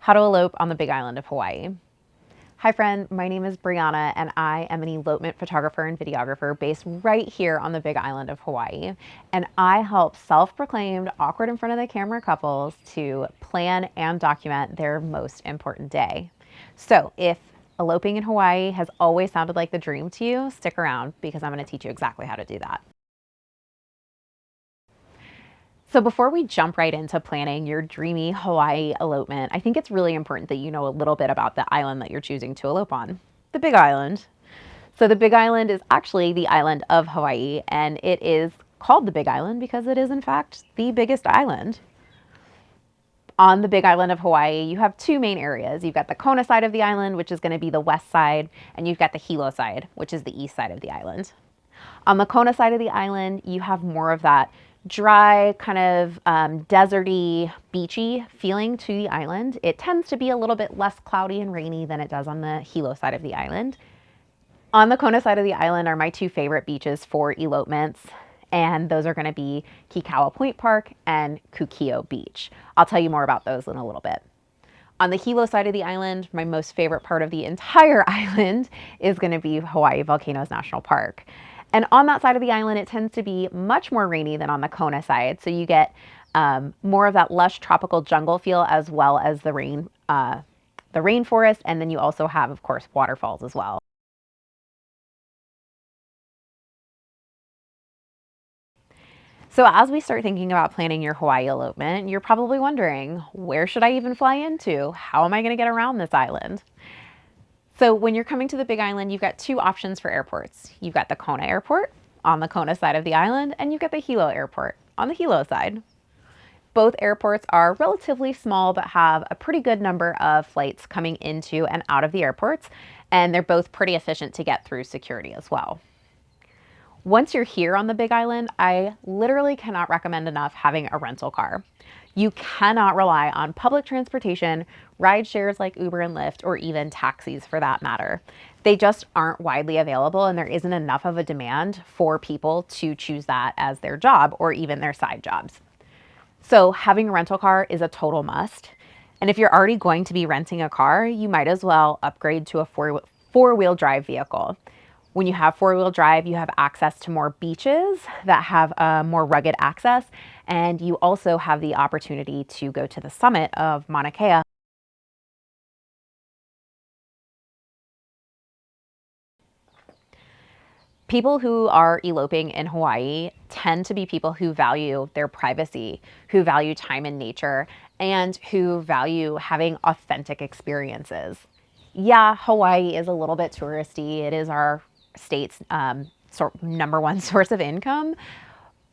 How to elope on the Big Island of Hawaii. Hi friend, my name is Brianna and I am an elopement photographer and videographer based right here on the Big Island of Hawaii. And I help self-proclaimed awkward in front of the camera couples to plan and document their most important day. So if eloping in Hawaii has always sounded like the dream to you, stick around because I'm going to teach you exactly how to do that. So before we jump right into planning your dreamy Hawaii elopement, I think it's really important that you know a little bit about the island that you're choosing to elope on, the Big Island. So the Big Island is actually the island of Hawaii, and it is called the Big Island because it is in fact the biggest island. On the Big Island of Hawaii, you have two main areas. You've got the Kona side of the island, which is going to be the west side, and you've got the Hilo side, which is the east side of the island. On the Kona side of the island, you have more of that dry, kind of deserty, beachy feeling to the island. It tends to be a little bit less cloudy and rainy than it does on the Hilo side of the island. On the Kona side of the island are my two favorite beaches for elopements, and those are going to be Kikaua Point Park and Kukio Beach. I'll tell you more about those in a little bit. On the Hilo side of the island, my most favorite part of the entire island is going to be Hawaii Volcanoes National Park. And on that side of the island, it tends to be much more rainy than on the Kona side. So you get more of that lush tropical jungle feel as well as the rainforest. And then you also have, of course, waterfalls as well. So as we start thinking about planning your Hawaii elopement, you're probably wondering, where should I even fly into? How am I going to get around this island? So when you're coming to the Big Island, you've got two options for airports. You've got the Kona airport on the Kona side of the island, and you've got the Hilo airport on the Hilo side. Both airports are relatively small, but have a pretty good number of flights coming into and out of the airports, and they're both pretty efficient to get through security as well. Once you're here on the Big Island, I literally cannot recommend enough having a rental car. You cannot rely on public transportation, ride shares like Uber and Lyft, or even taxis for that matter. They just aren't widely available, and there isn't enough of a demand for people to choose that as their job or even their side jobs. So having a rental car is a total must. And if you're already going to be renting a car, you might as well upgrade to a four-wheel drive vehicle. When you have four-wheel drive, you have access to more beaches that have more rugged access, and you also have the opportunity to go to the summit of Mauna Kea. People who are eloping in Hawaii tend to be people who value their privacy, who value time in nature, and who value having authentic experiences. Yeah, Hawaii is a little bit touristy. It is our state's number one source of income.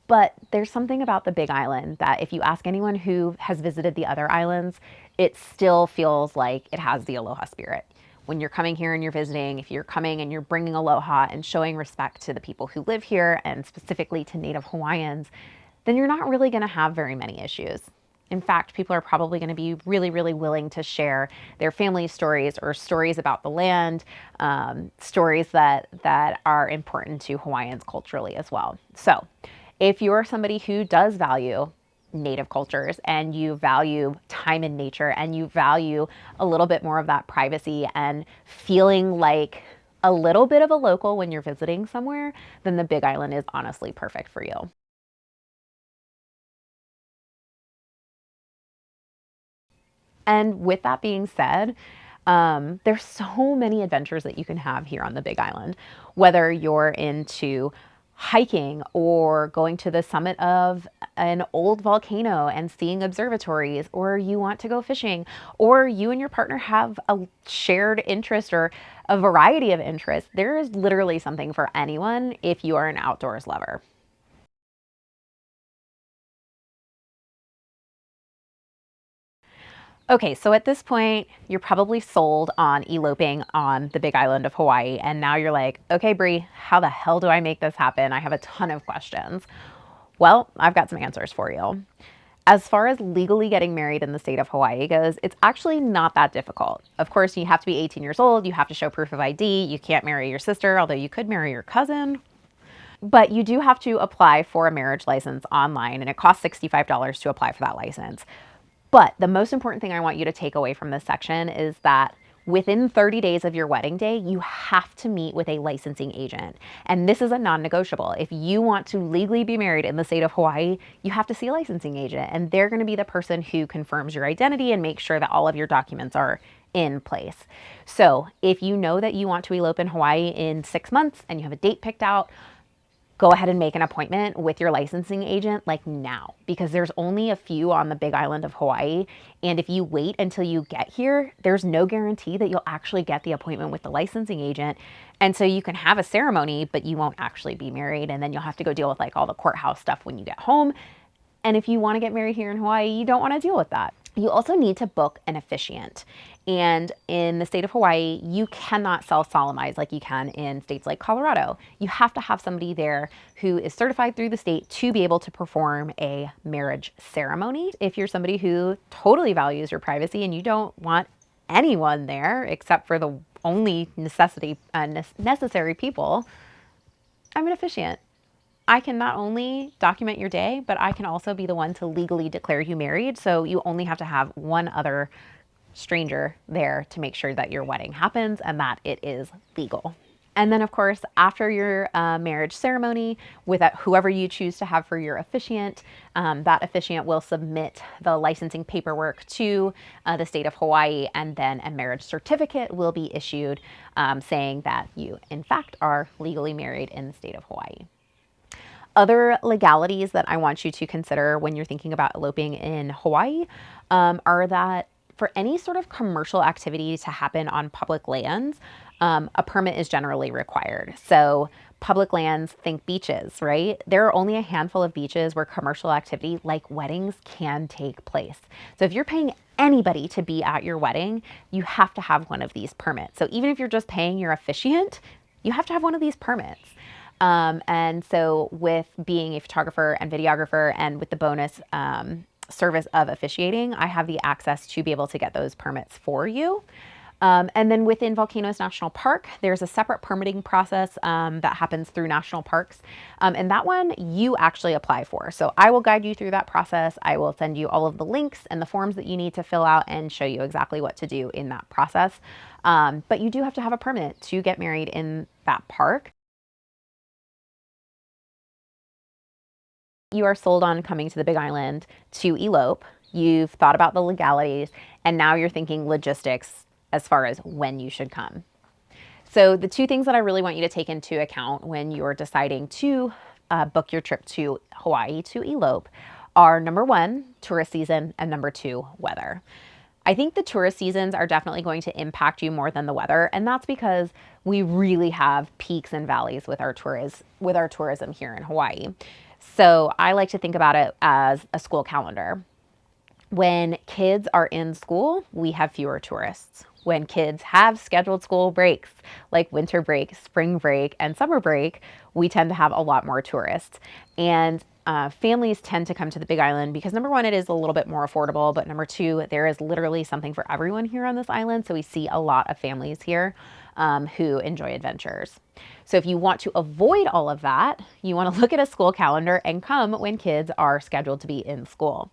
But there's something about the Big Island that if you ask anyone who has visited the other islands, it still feels like it has the aloha spirit. When you're coming here and you're visiting, if you're coming and you're bringing aloha and showing respect to the people who live here and specifically to Native Hawaiians, then you're not really going to have very many issues. In fact, people are probably going to be really, really willing to share their family stories or stories about the land, stories that are important to Hawaiians culturally as well. So if you're somebody who does value Native cultures and you value time in nature and you value a little bit more of that privacy and feeling like a little bit of a local when you're visiting somewhere, then the Big Island is honestly perfect for you. And with that being said, there's so many adventures that you can have here on the Big Island, whether you're into hiking or going to the summit of an old volcano and seeing observatories, or you want to go fishing, or you and your partner have a shared interest or a variety of interests. There is literally something for anyone if you are an outdoors lover. Okay, so at this point, you're probably sold on eloping on the Big Island of Hawaii, and now you're like, okay, Bree, how the hell do I make this happen? I have a ton of questions. Well, I've got some answers for you. As far as legally getting married in the state of Hawaii goes, it's actually not that difficult. Of course, you have to be 18 years old, you have to show proof of ID, you can't marry your sister, although you could marry your cousin. But you do have to apply for a marriage license online, and it costs $65 to apply for that license. But the most important thing I want you to take away from this section is that within 30 days of your wedding day, you have to meet with a licensing agent. And this is a non-negotiable. If you want to legally be married in the state of Hawaii, you have to see a licensing agent. And they're going to be the person who confirms your identity and makes sure that all of your documents are in place. So if you know that you want to elope in Hawaii in 6 months and you have a date picked out, go ahead and make an appointment with your licensing agent like now, because there's only a few on the big island of Hawaii. And if you wait until you get here, there's no guarantee that you'll actually get the appointment with the licensing agent. And so you can have a ceremony, but you won't actually be married. And then you'll have to go deal with like all the courthouse stuff when you get home. And if you want to get married here in Hawaii, you don't want to deal with that. You also need to book an officiant. And in the state of Hawaii, you cannot self-solemnize like you can in states like Colorado. You have to have somebody there who is certified through the state to be able to perform a marriage ceremony. If you're somebody who totally values your privacy and you don't want anyone there except for the only necessary people, I'm an officiant. I can not only document your day, but I can also be the one to legally declare you married. So you only have to have one other stranger there to make sure that your wedding happens and that it is legal. And then, of course, after your marriage ceremony, with whoever you choose to have for your officiant, that officiant will submit the licensing paperwork to the state of Hawaii, and then a marriage certificate will be issued saying that you, in fact, are legally married in the state of Hawaii. Other legalities that I want you to consider when you're thinking about eloping in Hawaii are that for any sort of commercial activity to happen on public lands, a permit is generally required. So public lands, think beaches, right? There are only a handful of beaches where commercial activity like weddings can take place. So if you're paying anybody to be at your wedding, you have to have one of these permits. So even if you're just paying your officiant, you have to have one of these permits. And so with being a photographer and videographer and with the bonus service of officiating, I have the access to be able to get those permits for you. And then within Volcanoes National Park, there's a separate permitting process that happens through national parks. And that one you actually apply for. So I will guide you through that process. I will send you all of the links and the forms that you need to fill out and show you exactly what to do in that process. But you do have to have a permit to get married in that park. You are sold on coming to the Big Island to elope. You've thought about the legalities, and now you're thinking logistics as far as when you should come. So the two things that I really want you to take into account when you're deciding to book your trip to Hawaii to elope are number one, tourist season, and number two, weather. I think the tourist seasons are definitely going to impact you more than the weather, and that's because we really have peaks and valleys with our tourism here in Hawaii. So I like to think about it as a school calendar. When kids are in school, we have fewer tourists. When kids have scheduled school breaks, like winter break, spring break, and summer break, we tend to have a lot more tourists. And families tend to come to the Big Island because number one, it is a little bit more affordable, but number two, there is literally something for everyone here on this island. So we see a lot of families here who enjoy adventures. So if you want to avoid all of that, you want to look at a school calendar and come when kids are scheduled to be in school.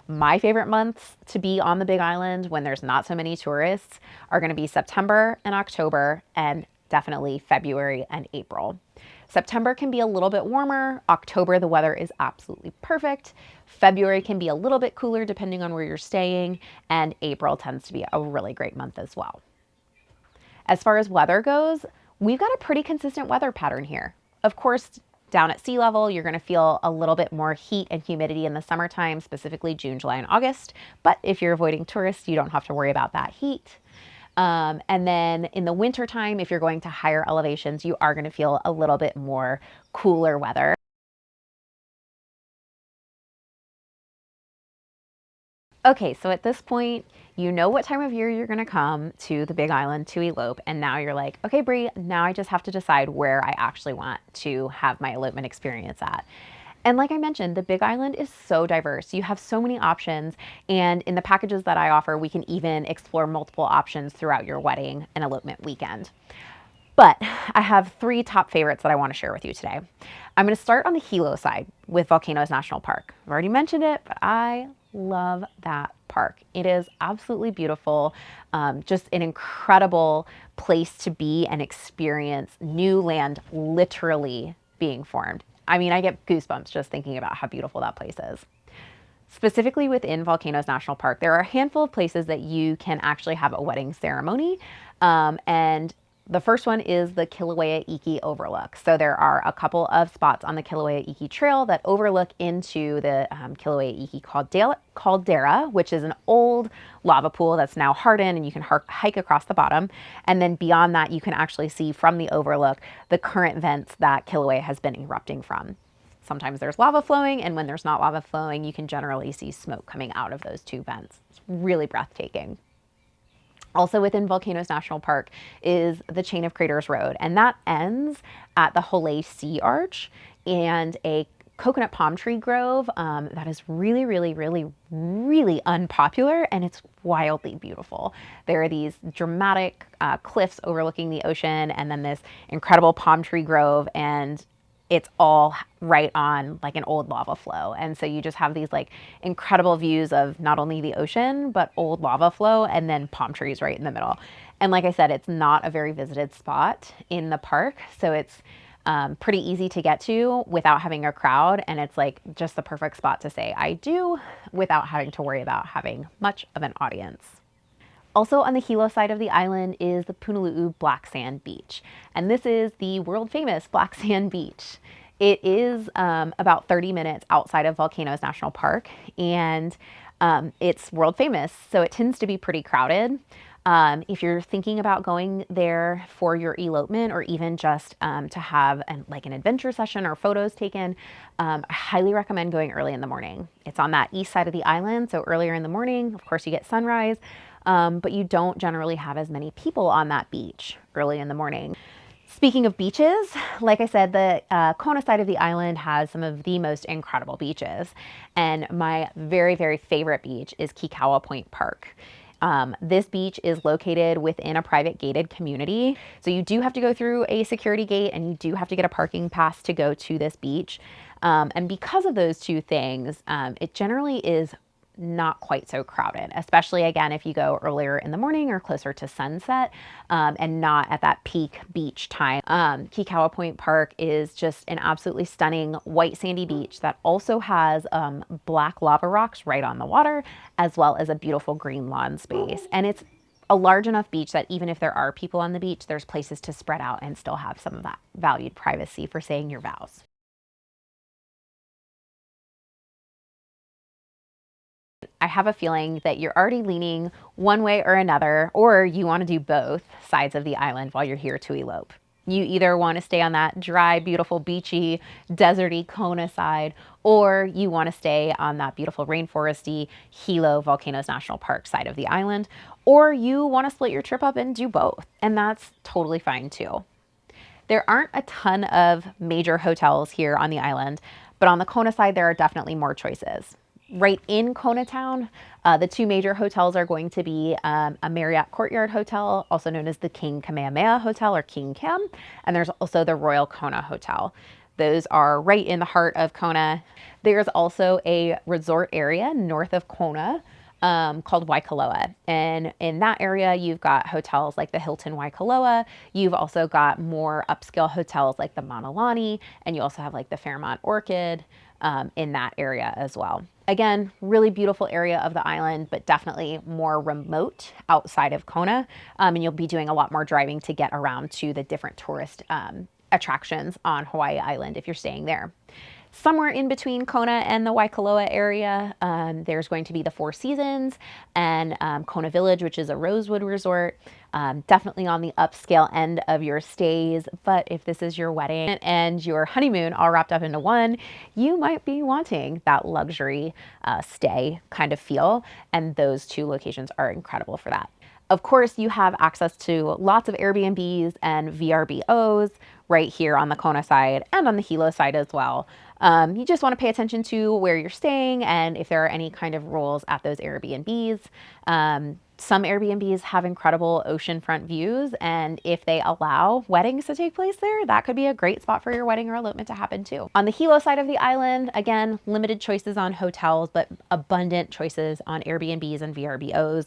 My favorite months to be on the Big Island when there's not so many tourists are going to be September and October, and definitely February and April. September can be a little bit warmer. October, the weather is absolutely perfect. February can be a little bit cooler depending on where you're staying, and April tends to be a really great month as well. As far as weather goes, we've got a pretty consistent weather pattern here. Of course, down at sea level, you're going to feel a little bit more heat and humidity in the summertime, specifically June, July, and August. But if you're avoiding tourists, you don't have to worry about that heat. And then in the wintertime, if you're going to higher elevations, you are going to feel a little bit more cooler weather. Okay, so at this point, you know what time of year you're going to come to the Big Island to elope, and now you're like, okay, Bri, now I just have to decide where I actually want to have my elopement experience at. And like I mentioned, the Big Island is so diverse. You have so many options, and in the packages that I offer, we can even explore multiple options throughout your wedding and elopement weekend. But I have three top favorites that I want to share with you today. I'm going to start on the Hilo side with Volcanoes National Park. I've already mentioned it, but I love that Park. It is absolutely beautiful, just an incredible place to be and experience new land literally being formed. I mean, I get goosebumps just thinking about how beautiful that place is. Specifically within Volcanoes National Park, there are a handful of places that you can actually have a wedding ceremony. And the first one is the Kilauea Iki Overlook. So there are a couple of spots on the Kilauea Iki Trail that overlook into the Kilauea Iki Caldera, which is an old lava pool that's now hardened, and you can hike across the bottom. And then beyond that, you can actually see from the overlook the current vents that Kilauea has been erupting from. Sometimes there's lava flowing, and when there's not lava flowing, you can generally see smoke coming out of those two vents. It's really breathtaking. Also within Volcanoes National Park is the Chain of Craters Road, and that ends at the Hawaii Sea Arch and a coconut palm tree grove that is really, really, really, really unpopular, and it's wildly beautiful. There are these dramatic cliffs overlooking the ocean, and then this incredible palm tree grove, and it's all right on like an old lava flow. And so you just have these like incredible views of not only the ocean, but old lava flow and then palm trees right in the middle. And like I said, it's not a very visited spot in the park. So it's pretty easy to get to without having a crowd. And it's like just the perfect spot to say I do without having to worry about having much of an audience. Also on the Hilo side of the island is the Punalu'u Black Sand Beach. And this is the world famous Black Sand Beach. It is about 30 minutes outside of Volcanoes National Park, and it's world famous, so it tends to be pretty crowded. If you're thinking about going there for your elopement, or even just to have an adventure session or photos taken, I highly recommend going early in the morning. It's on that east side of the island, so earlier in the morning, of course, you get sunrise. But you don't generally have as many people on that beach early in the morning. Speaking of beaches, like I said, the Kona side of the island has some of the most incredible beaches. And my very, very favorite beach is Kikaua Point Park. This beach is located within a private gated community. So you do have to go through a security gate, and you do have to get a parking pass to go to this beach. And because of those two things, it generally is not quite so crowded, especially again if you go earlier in the morning or closer to sunset, and not at that peak beach time. Kikaua Point Park is just an absolutely stunning white sandy beach that also has black lava rocks right on the water, as well as a beautiful green lawn space. And it's a large enough beach that even if there are people on the beach, there's places to spread out and still have some of that valued privacy for saying your vows. I have a feeling that you're already leaning one way or another, or you want to do both sides of the island while you're here to elope. You either want to stay on that dry, beautiful, beachy, deserty Kona side, or you want to stay on that beautiful rainforesty Hilo Volcanoes National Park side of the island, or you want to split your trip up and do both, and that's totally fine too. There aren't a ton of major hotels here on the island, but on the Kona side, there are definitely more choices. Right in Kona town, the two major hotels are going to be a Marriott Courtyard Hotel, also known as the King Kamehameha Hotel or King Kam, and there's also the Royal Kona Hotel. Those are right in the heart of Kona. There's also a resort area north of Kona called Waikoloa. And in that area, you've got hotels like the Hilton Waikoloa. You've also got more upscale hotels like the Manalani, and you also have like the Fairmont Orchid in that area as well. Again, really beautiful area of the island, but definitely more remote outside of Kona. And you'll be doing a lot more driving to get around to the different tourist attractions on Hawaii Island if you're staying there. Somewhere in between Kona and the Waikoloa area, there's going to be the Four Seasons and Kona Village, which is a rosewood resort. Definitely on the upscale end of your stays, but if this is your wedding and your honeymoon all wrapped up into one, you might be wanting that luxury stay kind of feel, and those two locations are incredible for that. Of course, you have access to lots of Airbnbs and VRBOs right here on the Kona side and on the Hilo side as well. You just want to pay attention to where you're staying and if there are any kind of rules at those Airbnbs. Some Airbnbs have incredible oceanfront views, and if they allow weddings to take place there, that could be a great spot for your wedding or elopement to happen too. On the Hilo side of the island, again, limited choices on hotels, but abundant choices on Airbnbs and VRBOs.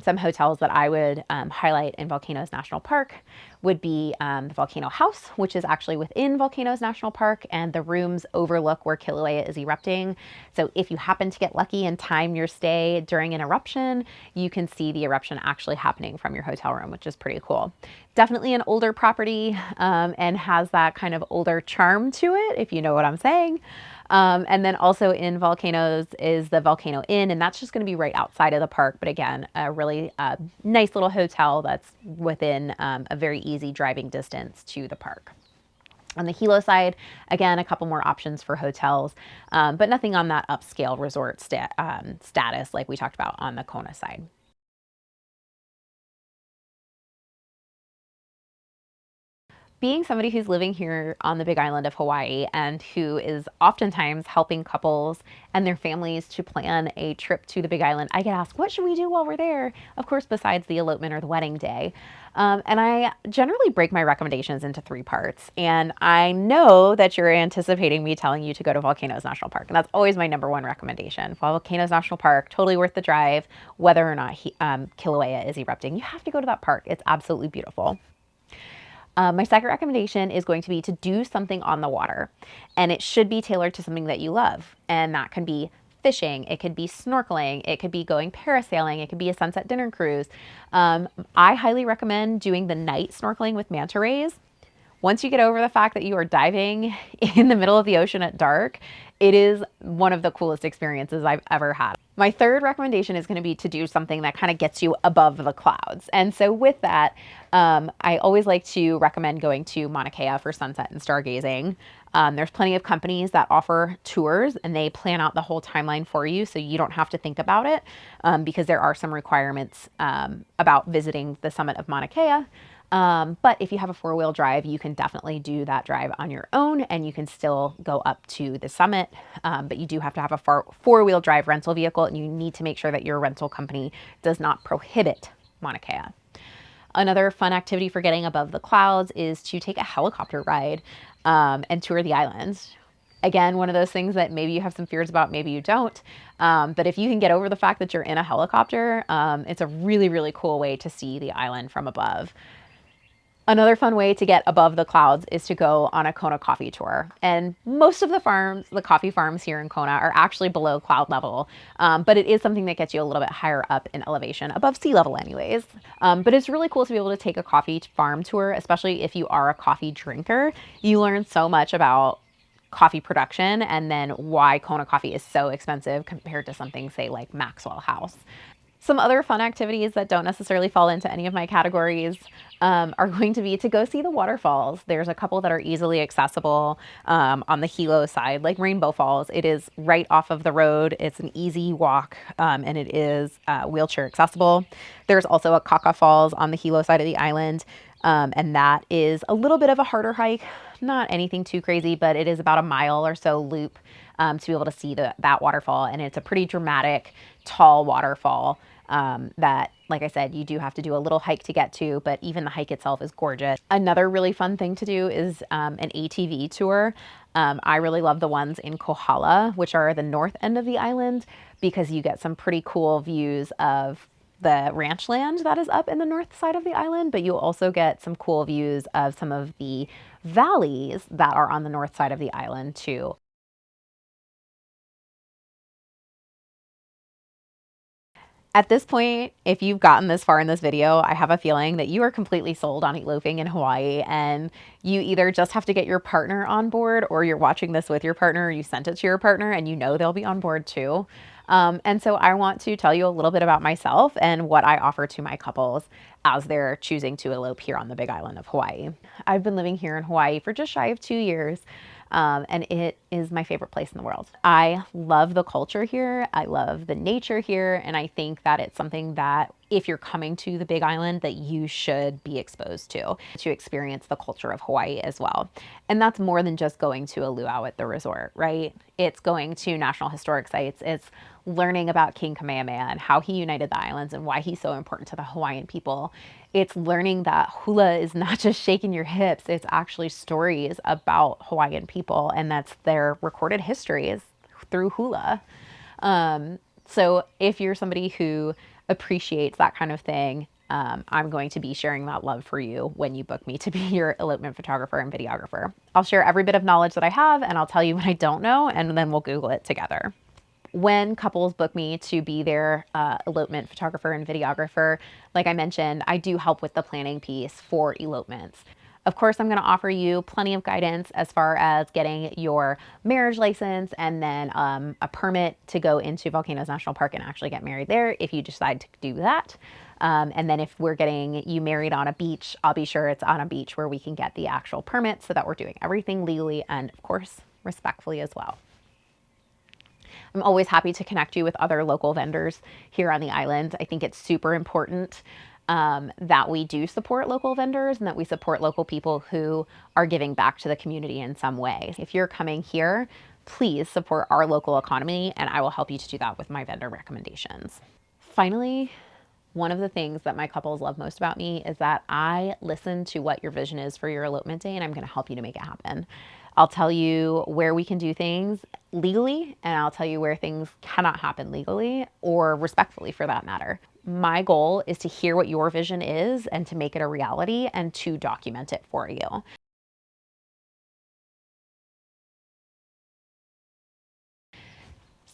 Some hotels that I would highlight in Volcanoes National Park would be the Volcano House, which is actually within Volcanoes National Park, and the rooms overlook where Kilauea is erupting. So if you happen to get lucky and time your stay during an eruption, you can see the eruption actually happening from your hotel room, which is pretty cool. Definitely an older property and has that kind of older charm to it, if you know what I'm saying. And then also in Volcanoes is the Volcano Inn, and that's just going to be right outside of the park. But again, a really nice little hotel that's within a very easy driving distance to the park. On the Hilo side, again, a couple more options for hotels, but nothing on that upscale resort status like we talked about on the Kona side. Being somebody who's living here on the Big Island of Hawaii and who is oftentimes helping couples and their families to plan a trip to the Big Island, I get asked, what should we do while we're there? Of course, besides the elopement or the wedding day. And I generally break my recommendations into 3 parts. And I know that you're anticipating me telling you to go to Volcanoes National Park. And that's always my #1 recommendation. Volcanoes National Park, totally worth the drive, whether or not Kilauea is erupting. You have to go to that park. It's absolutely beautiful. My second recommendation is going to be to do something on the water, and it should be tailored to something that you love. And that can be fishing, it could be snorkeling, it could be going parasailing, it could be a sunset dinner cruise. I highly recommend doing the night snorkeling with manta rays. Once you get over the fact that you are diving in the middle of the ocean at dark, it is one of the coolest experiences I've ever had. My third recommendation is going to be to do something that kind of gets you above the clouds. And so with that, I always like to recommend going to Mauna Kea for sunset and stargazing. There's plenty of companies that offer tours and they plan out the whole timeline for you so you don't have to think about it because there are some requirements about visiting the summit of Mauna Kea. But if you have a 4-wheel drive, you can definitely do that drive on your own and you can still go up to the summit. But you do have to have a 4-wheel drive rental vehicle and you need to make sure that your rental company does not prohibit Mauna Kea. Another fun activity for getting above the clouds is to take a helicopter ride and tour the island. Again, one of those things that maybe you have some fears about, maybe you don't. But if you can get over the fact that you're in a helicopter, it's a really, really cool way to see the island from above. Another fun way to get above the clouds is to go on a Kona coffee tour. And most of the coffee farms here in Kona are actually below cloud level, but it is something that gets you a little bit higher up in elevation, above sea level anyways. But it's really cool to be able to take a coffee farm tour, especially if you are a coffee drinker. You learn so much about coffee production and then why Kona coffee is so expensive compared to something, say, like Maxwell House. Some other fun activities that don't necessarily fall into any of my categories are going to be to go see the waterfalls. There's a couple that are easily accessible on the Hilo side, like Rainbow Falls. It is right off of the road. It's an easy walk and it is wheelchair accessible. There's also a Kaka Falls on the Hilo side of the island. And that is a little bit of a harder hike, not anything too crazy, but it is about a mile or so loop to be able to see that waterfall. And it's a pretty dramatic, tall waterfall that, like I said, you do have to do a little hike to get to, but even the hike itself is gorgeous. Another really fun thing to do is an ATV tour. I really love the ones in Kohala, which are the north end of the island, because you get some pretty cool views of the ranch land that is up in the north side of the island, but you also get some cool views of some of the valleys that are on the north side of the island too. At this point, if you've gotten this far in this video, I have a feeling that you are completely sold on eloping in Hawaii, and you either just have to get your partner on board, or you're watching this with your partner, or you sent it to your partner and you know they'll be on board too. And so I want to tell you a little bit about myself and what I offer to my couples as they're choosing to elope here on the Big Island of Hawaii. I've been living here in Hawaii for just shy of 2 years. And it is my favorite place in the world. I love the culture here. I love the nature here. And I think that it's something that if you're coming to the Big Island that you should be exposed to experience the culture of Hawaii as well. And that's more than just going to a luau at the resort, right? It's going to national historic sites. It's learning about King Kamehameha and how he united the islands and why he's so important to the Hawaiian people. It's learning that hula is not just shaking your hips, it's actually stories about Hawaiian people, and that's their recorded history is through hula. So if you're somebody who appreciates that kind of thing, I'm going to be sharing that love for you when you book me to be your elopement photographer and videographer. I'll share every bit of knowledge that I have, and I'll tell you what I don't know, and then we'll Google it together. When couples book me to be their elopement photographer and videographer, like I mentioned, I do help with the planning piece for elopements. Of course, I'm going to offer you plenty of guidance as far as getting your marriage license and then a permit to go into Volcanoes National Park and actually get married there if you decide to do that. And then if we're getting you married on a beach, I'll be sure it's on a beach where we can get the actual permit so that we're doing everything legally and, of course, respectfully as well. I'm always happy to connect you with other local vendors here on the island. I think it's super important that we do support local vendors and that we support local people who are giving back to the community in some way. If you're coming here, please support our local economy, and I will help you to do that with my vendor recommendations. Finally, one of the things that my couples love most about me is that I listen to what your vision is for your elopement day, and I'm going to help you to make it happen. I'll tell you where we can do things legally, and I'll tell you where things cannot happen legally or respectfully for that matter. My goal is to hear what your vision is and to make it a reality and to document it for you.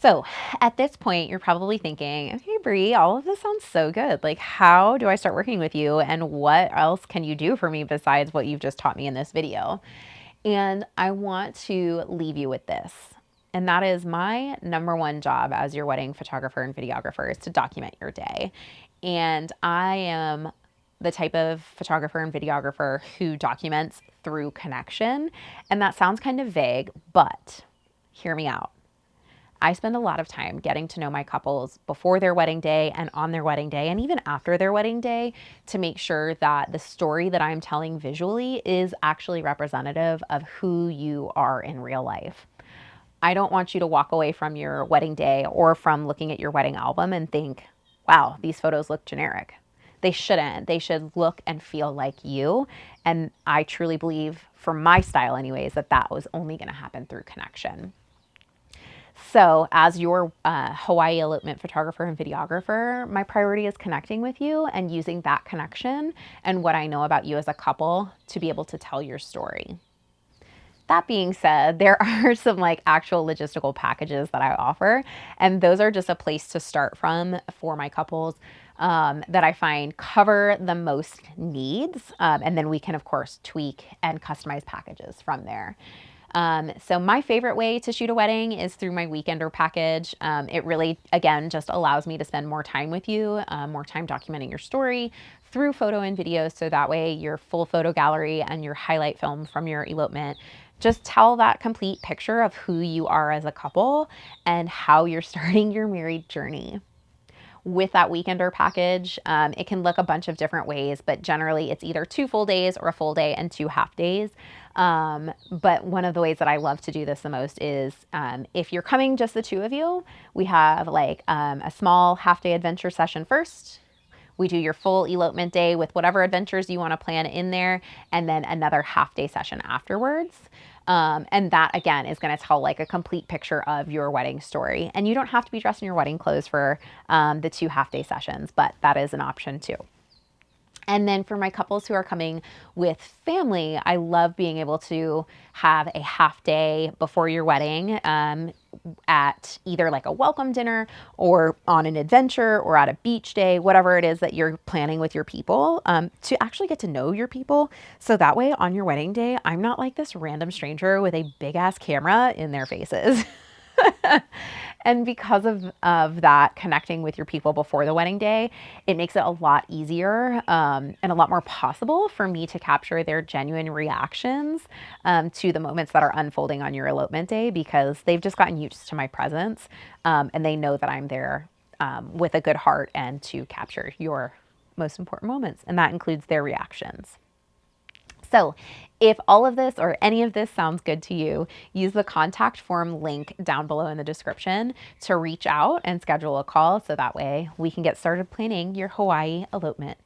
So at this point, you're probably thinking, okay, Bri, all of this sounds so good. Like, how do I start working with you? And what else can you do for me besides what you've just taught me in this video? And I want to leave you with this. And that is my number one job as your wedding photographer and videographer is to document your day. And I am the type of photographer and videographer who documents through connection. And that sounds kind of vague, but hear me out. I spend a lot of time getting to know my couples before their wedding day and on their wedding day and even after their wedding day to make sure that the story that I'm telling visually is actually representative of who you are in real life. I don't want you to walk away from your wedding day or from looking at your wedding album and think, wow, these photos look generic. They shouldn't. They should look and feel like you. And I truly believe, for my style anyways, that that was only going to happen through connection. So as your Hawaii elopement photographer and videographer, my priority is connecting with you and using that connection and what I know about you as a couple to be able to tell your story. That being said, there are some like actual logistical packages that I offer, and those are just a place to start from for my couples that I find cover the most needs. And then we can, of course, tweak and customize packages from there. So my favorite way to shoot a wedding is through my weekender package. It really, again, just allows me to spend more time with you, more time documenting your story through photo and video. So that way your full photo gallery and your highlight film from your elopement just tell that complete picture of who you are as a couple and how you're starting your married journey. With that weekender package, it can look a bunch of different ways, but generally it's either 2 full days or a full day and 2 half days. But one of the ways that I love to do this the most is if you're coming just the 2 of you, we have like a small half day adventure session first. We do your full elopement day with whatever adventures you want to plan in there, and then another half day session afterwards. And that again is going to tell like a complete picture of your wedding story. And you don't have to be dressed in your wedding clothes for the 2 half day sessions, but that is an option too. And then for my couples who are coming with family, I love being able to have a half day before your wedding at either like a welcome dinner or on an adventure or at a beach day, whatever it is that you're planning with your people, to actually get to know your people. So that way on your wedding day, I'm not like this random stranger with a big ass camera in their faces. And because of that, connecting with your people before the wedding day, it makes it a lot easier and a lot more possible for me to capture their genuine reactions to the moments that are unfolding on your elopement day, because they've just gotten used to my presence and they know that I'm there with a good heart and to capture your most important moments. And that includes their reactions. So if all of this or any of this sounds good to you, use the contact form link down below in the description to reach out and schedule a call so that way we can get started planning your Hawaii elopement.